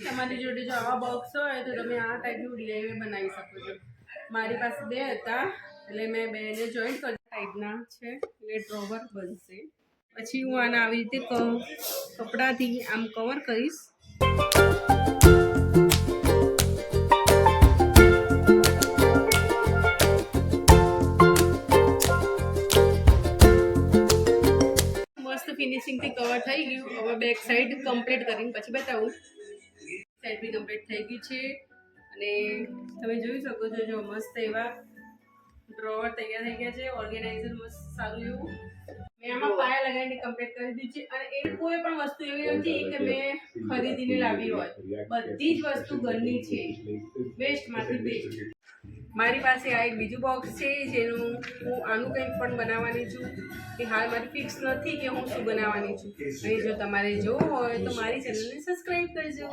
તમારી જોડે જો આવા બોક્સ હોય તો તમે આ ટાઈપનું ડીઆઈવાય બનાવી શકો છો. મારી પાસે 2 હતા એટલે મેં 2ને જોઈન્ટ કરી ટાઈપના છે એટલે ડ્રોવર બનશે. પછી હું આને આવી રીતે કપડાથી આમ કવર કરીશ. મસ્ત ફિનિશિંગથી કવર થઈ ગયું. હવે બેક સાઈડ કમ્પ્લીટ કરીને પછી બતાવું. સાઈડ બી કમ્પ્લીટ થઈ ગઈ છે અને તમે જોઈ શકો છો જો મસ્ત એવા ડ્રોવર તૈયાર થઈ ગયા છે. ઓર્ગેનાઇઝર મસ્ત સારું એવું મેં આમાં પાયા લગાવીને કમ્પ્લીટ કરી દીધી છે. અને એ કોઈ પણ વસ્તુ એવી નથી કે મેં ખરીદીને લાવી હોય. બધી જ વસ્તુ ઘરની છે, વેસ્ટમાંથી બેસ્ટ. મારી પાસે આ એક બીજું બોક્સ છે જેનું હું આનું કંઈક પણ બનાવવાની છું. કે હાલ મારી ફિક્સ નથી કે હું શું બનાવવાની છું. અને જો તમારે જોવું હોય તો મારી ચેનલને સબસ્ક્રાઈબ કરજો.